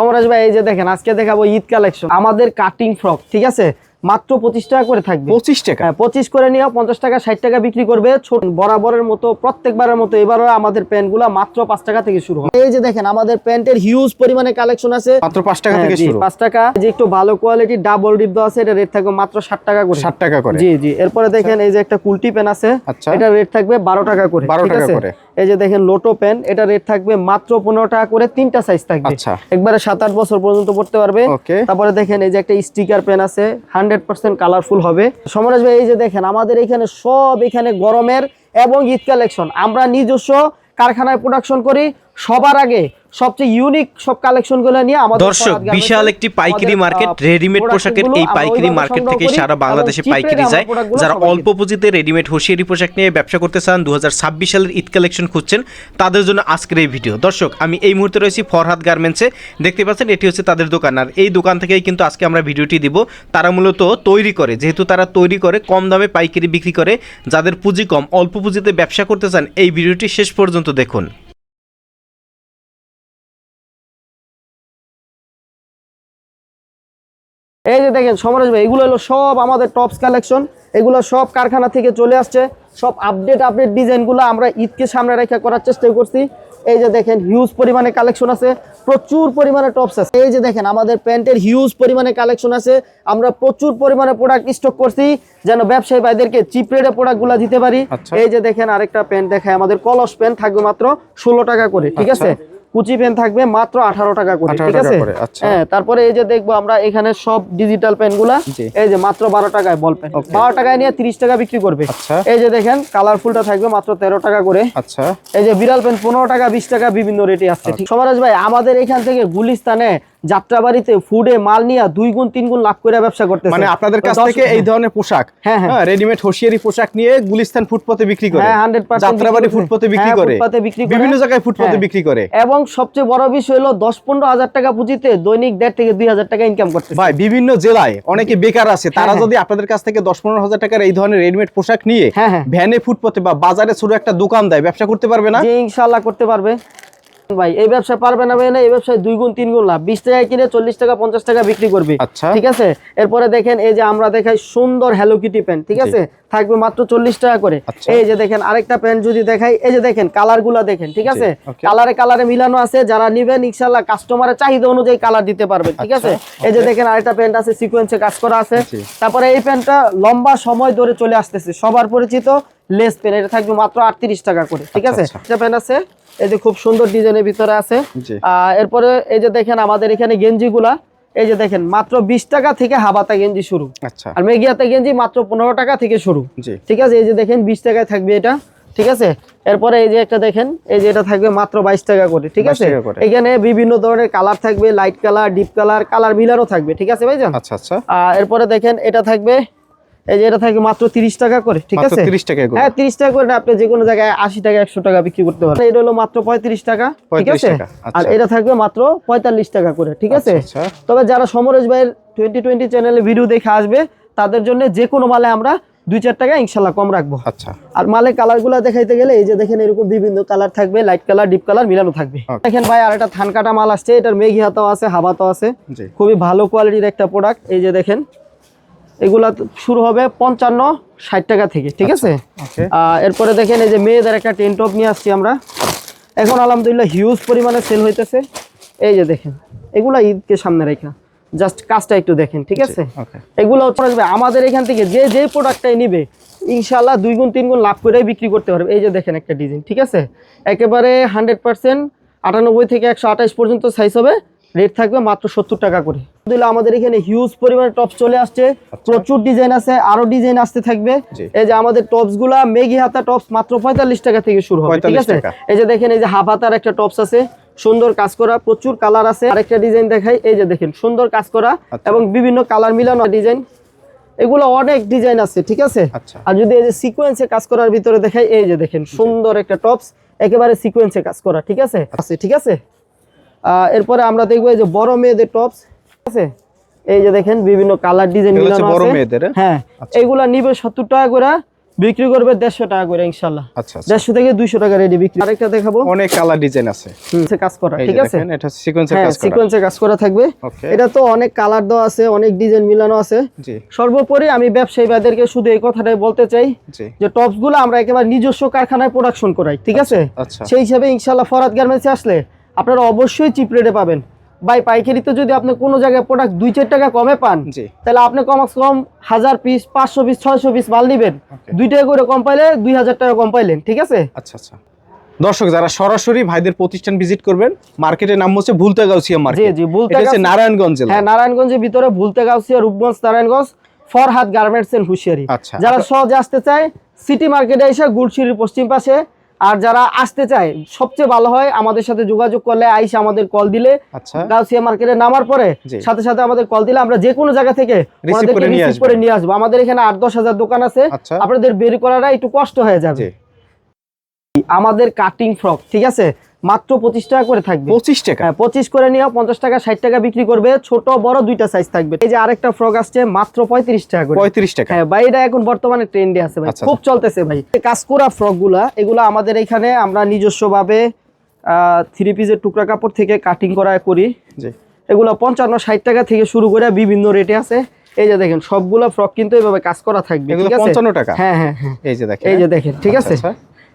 সমরাজ ভাই এই যে দেখেন আজকে দেখাবো ঈদ কালেকশন আমাদের কাটিং ফ্রক, ঠিক আছে? মাত্র 25 টাকা করে থাকবে। 25 টাকা? হ্যাঁ, 25 করে নিয়ে 50 টাকা 60 টাকা বিক্রি করবে। ছোট বরাবরের মতো প্রত্যেকবারের মতো এবারও আমাদের প্যান্টগুলো মাত্র 5 টাকা থেকে শুরু হয়। এই যে দেখেন আমাদের প্যান্টের হিউজ পরিমাণে কালেকশন আছে, মাত্র 5 টাকা থেকে শুরু। 5 টাকা। যে একটু ভালো কোয়ালিটি ডাবল রিপ দেওয়া আছে, এটা রেট থাকবে মাত্র 60 টাকা করে। 60 টাকা করে? জি জি। এরপরে দেখেন এই যে একটা কুলটি প্যান্ট আছে, এটা রেট থাকবে 12 টাকা করে। 12 ঠিক টাকা আছে? করে। এই যে দেখেন লোটো প্যান্ট, এটা রেট থাকবে মাত্র 15 টাকা করে, 3টা সাইজ থাকবে। আচ্ছা। একবারে 7-8 বছর পর্যন্ত পড়তে পারবে। তারপরে দেখেন এই যে একটা স্টিকার পেন আছে, 100% কালারফুল হবে। সমরাজ ভাই এই যে দেখেন আমাদের এখানে সব এখানে গরমের এবং ঈদ কালেকশন আমরা নিজস্ব কারখানায় প্রোডাকশন করি। সবার আগে সবচেয়ে ইউনিক সব কালেকশনগুলো নিয়ে আমাদের দর্শক বিশাল একটি পাইকারি মার্কেট, রেডিমেড পোশাকের এই পাইকারি মার্কেট থেকে সারা বাংলাদেশে পাইকারি যায়। যারা অল্প পুঁজিতে রেডিমেড হোশিয়ারি পোশাক নিয়ে ব্যবসা করতে চান, 2026 সালের ঈদ কালেকশন খুঁজছেন, তাদের জন্য আজকের এই ভিডিও। দর্শক আমি এই মুহূর্তে রয়েছি ফরহাদ গার্মেন্টসে, দেখতে পাচ্ছেন এটি হচ্ছে তাদের দোকান। আর এই দোকান থেকেই কিন্তু আজকে আমরা ভিডিওটি দিব। তারা মূলত তৈরি করে, যেহেতু তারা তৈরি করে কম দামে পাইকারি বিক্রি করে। যাদের পুঁজি কম, অল্প পুঁজিতে ব্যবসা করতে চান, এই ভিডিওটি শেষ পর্যন্ত দেখুন। এই যে দেখেন সমরাজ ভাই এগুলো হলো সব আমাদের টপস কালেকশন, এগুলো সব কারখানা থেকে চলে আসছে। সব আপডেট ডিজাইনগুলো আমরা ঈদকে সামনে রেখে করার চেষ্টা করছি। এই যে দেখেন হিউজ পরিমাণে কালেকশন আছে, প্রচুর পরিমাণে টপস আছে। এই যে দেখেন আমাদের প্যান্টের হিউজ পরিমাণে কালেকশন আছে, আমরা প্রচুর পরিমাণে প্রোডাক্ট স্টক করছি যেন ব্যবসায়ী ভাইদেরকে চিপ রেটে প্রোডাক্টগুলো দিতে পারি। এই যে দেখেন আরেকটা প্যান্ট দেখায়, আমাদের কলস প্যান্ট থাকবে মাত্র 16 টাকা করে, ঠিক আছে? কুচি পেন থাকবে মাত্র 18 টাকা করে, ঠিক আছে? হ্যাঁ, তারপরে এই যে দেখবো আমরা এখানে সব ডিজিটাল পেন গুলা, এই যে মাত্র 12 টাকায় বল পেন, 12 টাকায় নিয়ে 30 টাকা বিক্রি করবে। এই যে দেখেন কালারফুলটা থাকবে মাত্র 13 টাকা করে। আচ্ছা। এই যে বিড়াল পেন 15 টাকা 20 টাকা বিভিন্ন রেটে আছে। ঠিক সমরাজ ভাই আমাদের এখান থেকে গুলিস্তানে যাত্রাবাড়িতে ফুডে মাল নিয়ে 2 গুণ 3 গুণ লাভ করে ব্যবসা করতেছে। মানে আপনাদের কাছ থেকে এই ধরনের পোশাক, হ্যাঁ রেডিমেড হোশিয়ারি পোশাক নিয়ে গুলিস্তান ফুটপাতে বিক্রি করে। হ্যাঁ 100% যাত্রাবাড়ি ফুটপাতে বিক্রি করে, বিভিন্ন জায়গায় ফুটপাতে বিক্রি করে। এবং সবচেয়ে বড় বিষয় হলো 10-15 হাজার টাকা পুঁজিতে দৈনিক 1.5 থেকে 2 হাজার টাকা ইনকাম করতেছে। ভাই বিভিন্ন জেলায় অনেকে বেকার আছে, তারা যদি আপনাদের কাছ থেকে 10-15 হাজার টাকার এই ধরনের রেডিমেড পোশাক নিয়ে ভ্যানে ফুটপাতে বা বাজারে ছোট একটা দোকান দেয়, ব্যবসা করতে পারবে না? জি ইনশাআল্লাহ করতে পারবে ভাই। এই ব্যবসা পারবে না ভাই, না এই ব্যবসায় 2 গুণ 3 গুণ লাভ। 20 টাকা কিনে 40 টাকা 50 টাকা বিক্রি করবে। আচ্ছা, ঠিক আছে? এরপরে দেখেন এই যে আমরা দেখাই সুন্দর হ্যালো কিটি প্যান্ট, ঠিক আছে? থাকবে মাত্র 40 টাকা করে। এই যে দেখেন আরেকটা প্যান্ট যদি দেখাই, এই যে দেখেন কালারগুলো দেখেন, ঠিক আছে? কালারে মিলানো আছে। যারা নেবেন ইনশাআল্লাহ কাস্টমারের চাহিদা অনুযায়ী কালার দিতে পারবে, ঠিক আছে? এই যে দেখেন আরেকটা প্যান্ট আছে, সিকোয়েন্সে কাজ করা আছে। তারপরে এই প্যান্টটা লম্বা সময় ধরে চলে আসতেছে, সবার পরিচিত লেস প্যান্ট, এটা থাকবে মাত্র 38 টাকা করে, ঠিক আছে? একটা প্যান্ট আছে এই যে খুব সুন্দর ডিজাইনের ভিতরে আছে। এরপরে এই যে দেখেন আমাদের এখানে গেঞ্জিগুলা, এই যে দেখেন মাত্র 20 টাকা থেকে হাবাতা গেঞ্জি শুরু। আচ্ছা। আর মেঘিয়াতা গেঞ্জি মাত্র 15 টাকা থেকে শুরু, ঠিক আছে? এই যে দেখেন 20 টাকায় থাকবে এটা, ঠিক আছে? এরপরে এই যে একটা দেখেন, এই যে এটা থাকবে মাত্র 22 টাকা করে, ঠিক আছে? এখানে বিভিন্ন ধরনের কালার থাকবে, light colour, deep colour, colour মিলানো থাকবে, ঠিক আছে ভাইজান? আচ্ছা আচ্ছা। এরপরে দেখেন এটা থাকবে, এই যে এটা থাকবে মাত্র 30 টাকা করে, ঠিক আছে? 30 টাকা? হ্যাঁ 30 টাকা করে আপনি যে কোনো জায়গায় 80 টাকা 100 টাকা বিক্রি করতে পারেন। এটা হলো মাত্র 35 টাকা, ঠিক আছে? আর এটা থাকবে মাত্র 45 টাকা করে, ঠিক আছে? তবে যারা সমরেশ ভাইয়ের 2020 চ্যানেলে ভিডিও দেখে আসবে তাদের জন্য যে কোনো মালে আমরা 2-4 টাকা ইনশাআল্লাহ কম রাখবো। আচ্ছা। আর মালে কালারগুলো দেখাইতে গেলে এই যে দেখেন এরকম বিভিন্ন কালার থাকবে, লাইট কালার, ডিপ কালার মিলানো থাকবে। দেখেন ভাই আর একটা থান কাটা মাল আসছে, এটার মেঘি হাতাও আছে, হাবাতাও আছে, খুবই ভালো কোয়ালিটির একটা প্রোডাক্ট। এই যে দেখেন এগুলা শুরু হবে 55-60 টাকা থেকে, ঠিক আছে? এরপরে দেখেন এই যে মেয়েদের একটা টেন টপ নিয়ে আসছি আমরা, এখন আলহামদুলিল্লাহ হিউজ পরিমাণে সেল হইতেছে। এই যে দেখেন এগুলা ঈদকে সামনে রেখা, জাস্ট কাজটা একটু দেখেন, ঠিক আছে? এগুলো আমাদের এখান থেকে যে প্রোডাক্টটাই নিবে ইনশাআল্লাহ 2 গুণ 3 গুণ লাভ করে বিক্রি করতে পারবে। এই যে দেখেন একটা ডিজাইন, ঠিক আছে? একেবারে 100% 98 থেকে 128 পর্যন্ত সাইজ হবে, রেট থাকবে মাত্র 70 টাকা করে। আমাদের এখানে হিউজ পরিমাণে টপস চলে আসছে, প্রচুর ডিজাইন আছে, আরো ডিজাইন আসতে থাকবে। এই যে আমাদের টপস গুলা মেঘি হাতা টপস মাত্র 45 টাকা থেকে শুরু হবে, ঠিক আছে? এই যে দেখেন এই যে হাফ হাতার একটা টপস আছে, সুন্দর কাজ করা, প্রচুর কালার আছে। আরেকটা ডিজাইন দেখাই, এই যে দেখেন সুন্দর কাজ করা এবং বিভিন্ন কালার মিলানো ডিজাইন, এগুলো অনেক ডিজাইন আছে, ঠিক আছে? আর যদি এই যে সিকোয়েন্সে কাজ করার ভিতরে দেখাই, এই যে দেখেন সুন্দর একটা টপস একেবারে সিকোয়েন্সে কাজ করা, ঠিক আছে? ঠিক আছে। এরপরে আমরা দেখবো এই যে বড় মেয়েদের টপস, ঠিক আছে? এই যে দেখেন বিভিন্ন কালার ডিজাইন মিলানো আছে। হ্যাঁ, এগুলা নিবে 70 টাকা করে, বিক্রি করবে 150 টাকা করে ইনশাআল্লাহ। আচ্ছা 150 থেকে 200 টাকা রেডি বিক্রি। আরেকটা দেখাবো, অনেক কালার ডিজাইন আছে, কাজ করা, ঠিক আছে, দেখেন এটা সিকোয়েন্সে কাজ করা, সিকোয়েন্সে কাজ করা থাকবে। এটা তো অনেক কালার দেওয়া আছে, অনেক ডিজাইন মিলানো আছে। জি, সর্বোপরি আমি ব্যবসায়ী ভাইদেরকে শুধু এই কথাটাই বলতে চাই যে টপস গুলো আমরা একেবারে নিজস্ব কারখানায় প্রোডাকশন করাই, ঠিক আছে। সেই হিসাবে ইনশাআল্লাহ ফরহাদ গার্মেন্টসে আসলে আপনারা অবশ্যই চিপ রেটে পাবেন ভাই। পাইকারিতে যদি আপনি কোনো জায়গায় প্রোডাক্ট 2-4 টাকা কমে পান, তাহলে আপনি কমস কম 1000 পিস, 500 পিস, 600 পিস মাল নিবেন, 2 টাকা করে কম পাইলে 2000 টাকা কম পাইলেন, ঠিক আছে। আচ্ছা আচ্ছা। দর্শক যারা সরাসরি ভাইদের প্রতিষ্ঠান ভিজিট করবেন, মার্কেটের নাম হচ্ছে ভুলতাগাউসিয়া মার্কেট। জি জি, ভুলতাগাউসিয়া নারায়ণগঞ্জ জেলা। হ্যাঁ, নারায়ণগঞ্জের ভিতরে ভুলতাগাউসিয়া, রূপগঞ্জ, নারায়ণগঞ্জ, ফরহাদ গার্মেন্টস এন্ড হুশিয়ারি। যারা সহজে আসতে চায় সিটি মার্কেটে এসে গুলশিরির পশ্চিম পাশে, আর যারা আসতে চায় সবচেয়ে ভালো হয় আমাদের সাথে যোগাযোগ করলে, আইসা আমাদের কল দিলে, গাউসিয়া মার্কেটে নামার পরে সাথে সাথে আমাদের কল দিলে আমরা যে কোনো জায়গা থেকে ওনাদেরকে রিসিভ করে নিয়ে আসবো। আমাদের এখানে 8-10 হাজার দোকান আছে, আপনাদের বের করাটা একটু কষ্ট হয়ে যাবে। আমাদের কাটিং ফ্রক, ঠিক আছে, মাত্র 25 টাকা করে থাকবে। 25 টাকা? হ্যাঁ, 25 করে নিয়ে 50 টাকা 60 টাকা বিক্রি করবে। ছোট বড় দুইটা সাইজ থাকবে। এই যে আরেকটা ফ্রক আসছে মাত্র 35 টাকা করে। 35 টাকা? হ্যাঁ ভাই, এটা এখন বর্তমানে ট্রেন্ডে আছে ভাই, খুব চলতেছে ভাই। কাজকরা ফ্রক গুলা, এগুলা আমাদের এখানে আমরা নিজস্ব ভাবে 3 পিসের টুকরা কাপড় থেকে কাটিং করা করি। এগুলো 55-60 টাকা থেকে শুরু করে বিভিন্ন রেটে আছে। এই যে দেখেন সবগুলা ফ্রক কিন্তু এইভাবে কাজ করা থাকবে, ঠিক আছে। 55 টাকা? হ্যাঁ হ্যাঁ হ্যাঁ, এই যে দেখেন, ঠিক আছে।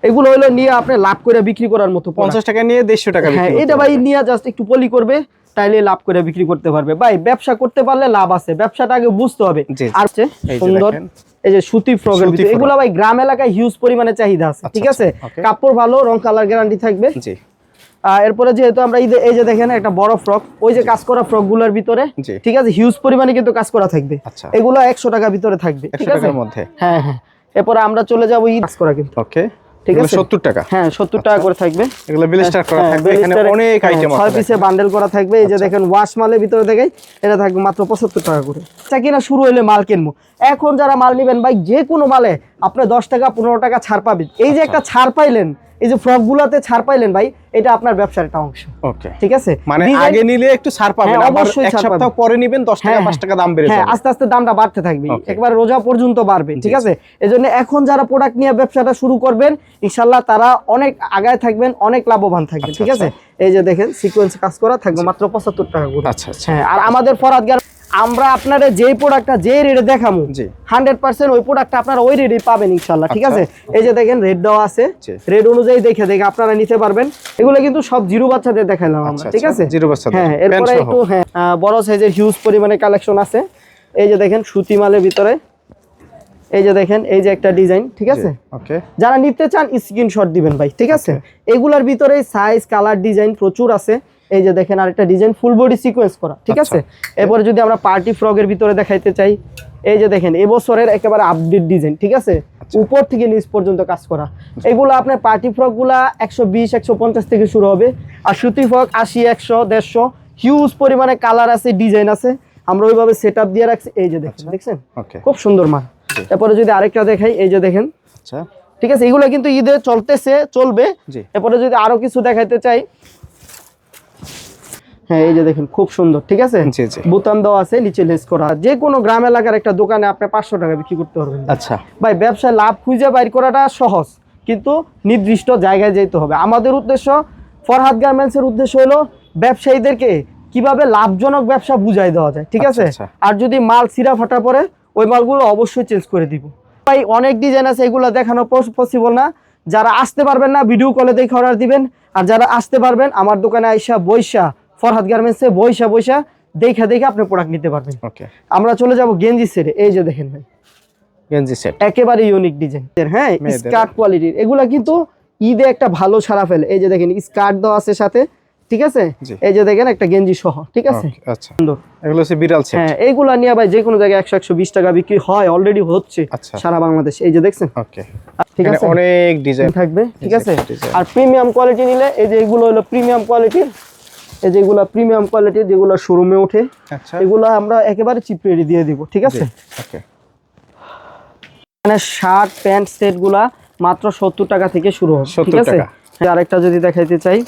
এগুলো হলো নিয়ে আপনি লাভ করে বিক্রি করার মতো, 50 টাকা নিয়ে 150 টাকা। হ্যাঁ, এটা ভাই নিয়ে জাস্ট একটু পলি করবে, তাইলে লাভ করে বিক্রি করতে পারবে ভাই। ব্যবসা করতে পারলে লাভ আছে, ব্যবসাটা আগে বুঝতে হবে। আর সুন্দর এই যে সুতি ফ্রকের ভিতরে, এগুলো ভাই গ্রাম এলাকায় হিউজ পরিমাণে চাহিদা আছে, ঠিক আছে। কাপড় ভালো, রং কালার গ্যারান্টি থাকবে। জি। এরপরে যেহেতু আমরা এই যে দেখেন একটা বড় ফ্রক, ওই যে কাজ করা ফ্রক গুলোর ভিতরে, ঠিক আছে, হিউজ পরিমাণে কিন্তু কাজ করা থাকবে। এগুলো 100 টাকা ভিতরে থাকবে, ঠিক আছে। হ্যাঁ হ্যাঁ। এরপরে আমরা চলে যাবো কাজ করা কিন্তু, ওকে, ঠিক আছে, 70 টাকা। হ্যাঁ, 70 টাকা করে থাকবে। এগুলো ব্লিস্টার করা থাকবে, এখানে অনেক আইটেম আছে, 6 পিসে বান্ডেল করা থাকবে। এই যে দেখেন ওয়াশ মালের ভিতরে দেখেই এটা থাকবে মাত্র 75 টাকা করে। আচ্ছা, কিনা শুরু হইলে মাল কিনবো। এখন যারা মাল নেবেন ভাই, যে কোনো মালে আপনি 10 টাকা 15 টাকা ছাড় পাবেন। এই যে একটা ছাড় পাইলেন, এই যে ফ্রক গুলাতে ছাড় পাইলেন ভাই, এটা আপনার ব্যবসার একটা অংশ, ওকে, ঠিক আছে। মানে আগে নিলে একটু ছাড় পাবেন, আবার এক সপ্তাহ পরে নেবেন 10 টাকা 5 টাকা দাম বেড়ে যাবে। হ্যাঁ, আস্তে আস্তে দামটা বাড়তে থাকবে, একবার রোজা পর্যন্ত বাড়বে, ঠিক আছে। এজন্য এখন যারা প্রোডাক্ট নিয়ে ব্যবসাটা শুরু করবেন, ইনশাআল্লাহ তারা অনেক আগায় থাকবেন, অনেক লাভবান থাকবেন, ঠিক আছে। এই যে দেখেন সিকোয়েন্স কাজ করা থাকবে মাত্র 75 টাকা করে। আচ্ছা আচ্ছা। হ্যাঁ, আর আমাদের ফরহাদ গার্মেন্টস, আমরা আপনারা যেই প্রোডাক্টটা যে রেটে দেখামু 100% ওই প্রোডাক্টটা আপনারা ওই রেটে পাবেন ইনশাআল্লাহ, ঠিক আছে। এই যে দেখেন রেট দেওয়া আছে, রেট অনুযায়ী দেখে আপনারা নিতে পারবেন। এগুলো কিন্তু সব জিরো বাচ্চাদের দেখাইলাম আমরা, ঠিক আছে, জিরো বাচ্চাদের। হ্যাঁ, এরপরে একটু বড় সাইজের হিউজ পরিমাণে কালেকশন আছে। এই যে দেখেন সুতি মালের ভিতরে, এই যে দেখেন এই যে একটা ডিজাইন, ঠিক আছে। ওকে, যারা নিতে চান স্ক্রিনশট দিবেন ভাই, ঠিক আছে। এগুলার ভিতরে সাইজ কালার ডিজাইন প্রচুর আছে। এই যে দেখেন আরেকটা ডিজাইন ফুল বডি সিকোয়েন্স করা, ঠিক আছে। এরপরে যদি আমরা পার্টি ফ্রকের ভিতরে দেখাইতে চাই, এই যে দেখেন এবছরের একেবারে আপডেট ডিজাইন, ঠিক আছে, উপর থেকে নিচ পর্যন্ত কাজ করা। এগুলো আপনার পার্টি ফ্রক গুলা 120 150 থেকে শুরু হবে, আর সুতি ফ্রক 80 100 150 হিউজ পরিমাণে কালার আছে, ডিজাইন আছে। আমরা ওইভাবে সেট আপ দিয়ে রাখছি। এই যে দেখেন, দেখছেন খুব সুন্দর মাল। এরপরে যদি আরেকটা দেখাই, এই যে দেখেন, আচ্ছা, ঠিক আছে। এগুলো কিন্তু ঈদে চলতেছে, চলবে। এরপরে যদি আরো কিছু দেখাইতে চাই, হ্যাঁ, এই যে দেখেন খুব সুন্দর, ঠিক আছে, বোতাম দেওয়া আছে, নিচে লেস করা। যে কোনো গ্রাম এলাকার একটা দোকানে আপনি 500 টাকা বিক্রি করতে পারবেন। আচ্ছা ভাই, ব্যবসায় লাভ খুঁজে বাইর করাটা সহজ, কিন্তু নির্দিষ্ট জায়গায় যেতে হবে। আমাদের উদ্দেশ্য, ফরহাদ গার্মেন্টস এর উদ্দেশ্য হলো ব্যবসায়ীদেরকে কিভাবে লাভজনক ব্যবসা বুঝাই দেওয়া যায়, ঠিক আছে। আর যদি মাল ছিঁড়া ফাটা পড়ে, ওই মালগুলো অবশ্যই চেঞ্জ করে দিব ভাই। অনেক ডিজাইন আছে, এগুলো দেখানো পসিবল না। যারা আসতে পারবেন না, ভিডিও কলে দেখে অর্ডার দিবেন। আর যারা আসতে পারবেন, আমার দোকানে আইসা বৈশা, ফরহাদ গার্মেন্টসে বৈশা দেখে আপনি প্রোডাক্ট নিতে পারবেন। ওকে, আমরা চলে যাব গেঞ্জি সেটে। এই যে দেখেন ভাই, গেঞ্জি সেট একেবারে ইউনিক ডিজাইন, হ্যাঁ, স্কার্ট কোয়ালিটির। এগুলা কিন্তু ঈদে একটা ভালো সারা ফেলে। এই যে দেখেন স্কার্ট দেওয়া আছে সাথে, ঠিক আছে। এই যে দেখেন একটা গেঞ্জি সহ, ঠিক আছে। আচ্ছা, সুন্দর। এগুলো হচ্ছে বিড়াল সেট। হ্যাঁ, এইগুলা নিয়ে ভাই যে কোনো জায়গায় 100-120 টাকা বিক্রি হয়, অলরেডি হচ্ছে সারা বাংলাদেশ। এই যে দেখছেন, ওকে, ঠিক আছে, অনেক ডিজাইন থাকবে, ঠিক আছে। আর প্রিমিয়াম কোয়ালিটি নিলে, এই যে এগুলো হলো প্রিমিয়াম কোয়ালিটির। এই যেগুলো প্রিমিয়াম কোয়ালিটির, যেগুলো শোরুমে ওঠে, এগুলো আমরা একেবারে চিপ রেটে দিয়ে দিব, ঠিক আছে। ওকে, মানে শার্ট প্যান্ট সেট গুলা মাত্র 70 টাকা থেকে শুরু হবে, ঠিক আছে। আরেকটা যদি দেখাইতে চাই,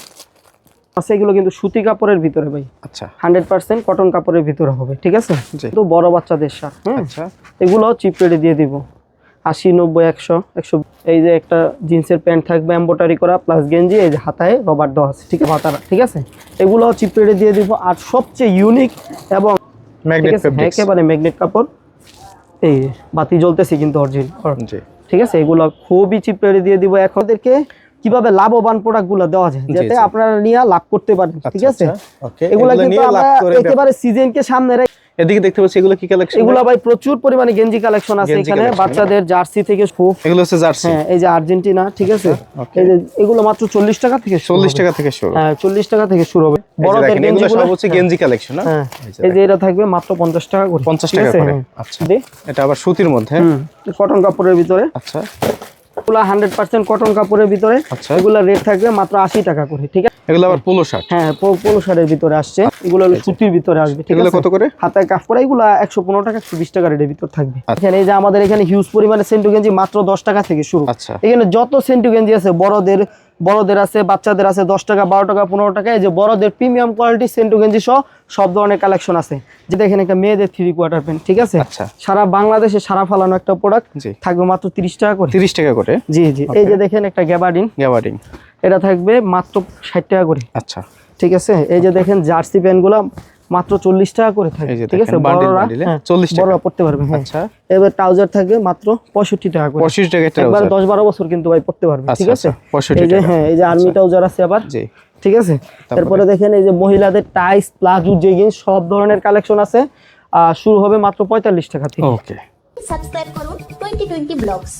এগুলো কিন্তু সুতি কাপড়ের ভিতরে ভাই, আচ্ছা, 100% কটন কাপড়ের ভিতরে হবে, ঠিক আছে। তো বড় বাচ্চাদের শার্ট, হ্যাঁ, এগুলো চিপ রেটে দিয়ে দিব। 80 90 100 100। এই যে একটা জিন্সের প্যান্ট থাকবে এমব্রয়ডারি করা প্লাস গেঞ্জি, এই যে হাতায় রবার দেওয়া আছে, ঠিক আছে, হাতারা, ঠিক আছে। এগুলো চিপ রেটে দিয়ে দিব। আর সবচেয়ে ইউনিক এবং ম্যাগনেট ফেব্রিক্স, একেবারে ম্যাগনেট কাপড়, এই বাতি জ্বলতেছে কিন্তু অরিজিনাল, জি ঠিক আছে। এগুলো খুবই চিপ রেটে দিয়ে দিব। এখন ওদেরকে কিভাবে লাভবান প্রোডাক্টগুলো দেওয়া যায় যাতে আপনারা নিয়ে লাভ করতে পারেন, ঠিক আছে। ওকে, এগুলো কিন্তু আমরা একেবারে সিজনকে সামনে রেখে এদিকে দেখতে পাচ্ছি এগুলো কি কালেকশন? এগুলো ভাই প্রচুর পরিমাণে গেঞ্জি কালেকশন আছে এখানে, বাচ্চাদের জার্সি থেকে এগুলো হচ্ছে জার্সি, হ্যাঁ এই যে আর্জেন্টিনা, ঠিক আছে। এই যে এগুলো মাত্র 40 টাকা থেকে 40 টাকা থেকে শুরু, হ্যাঁ 40 টাকা থেকে শুরু হবে। বড়দের এগুলো সব হচ্ছে গেঞ্জি কালেকশন, না? হ্যাঁ এই যে এটা থাকবে মাত্র 50 টাকা করে, 50 টাকা করে। আচ্ছা, এটা আবার সুতির মধ্যে, কটন কাপড়ের ভিতরে। আচ্ছা, এগুলো 100% কটন কাপড়ের ভিতরে। আচ্ছা, এগুলো রেট থাকবে মাত্র 80 টাকা করে, ঠিক আছে। এগুলো আবার পোলো শার্ট, হ্যাঁ পোলো শার্টের ভিতরে আসছে, এগুলো সুতির ভিতরে আসবে, ঠিক আছে। এগুলো কত করে? হাতায় কাফ করা, এগুলো 115 টাকা 120 টাকা রেটের ভিতর থাকবে। এখানে এই যে আমাদের এখানে হিউজ পরিমাণে সেন্টু গেঞ্জি মাত্র 10 টাকা থেকে শুরু। আচ্ছা, এখানে যত সেন্টু গেঞ্জি আছে, বড়দের আছে, বাচ্চাদের আছে, 10 টাকা 12 টাকা 15 টাকা। এই যে বড়দের প্রিমিয়াম কোয়ালিটি সেন্টু গেঞ্জি সহ সব ধরনের কালেকশন আছে। যে দেখেন একটা মেয়েদের 3 কোয়ার্টার প্যান্ট, ঠিক আছে। আচ্ছা, সারা বাংলাদেশে সারা ফালানো একটা প্রোডাক্ট, থাকবে মাত্র 30 টাকা করে, 30 টাকা করে, জি জি। এই যে দেখেন একটা গ্যাবার্ডিন, এটা থাকবে মাত্র 60 টাকা করে, আচ্ছা, ঠিক আছে। এই যে দেখেন জার্সি প্যান্টগুলো মাত্র 40 টাকা করে থাকে, ঠিক আছে। বড়রা পড়তে পারবে, হ্যাঁ। আচ্ছা, এবার ট্রাউজার থাকবে মাত্র 65 টাকা করে, 65 টাকা একবার 10-12 বছর কিন্তু ভাই পড়তে পারবে, ঠিক আছে। 65 এই যে হ্যাঁ এই যে আর্মি ট্রাউজার আছে আবার, জি, ঠিক আছে। তারপরে দেখেন এই যে মহিলাদের টাইস প্লাজো জেগিংস সব ধরনের কালেকশন আছে, শুরু হবে মাত্র 45 টাকা থেকে। ওকে, সাবস্ক্রাইব করুন 2020 ব্লগস।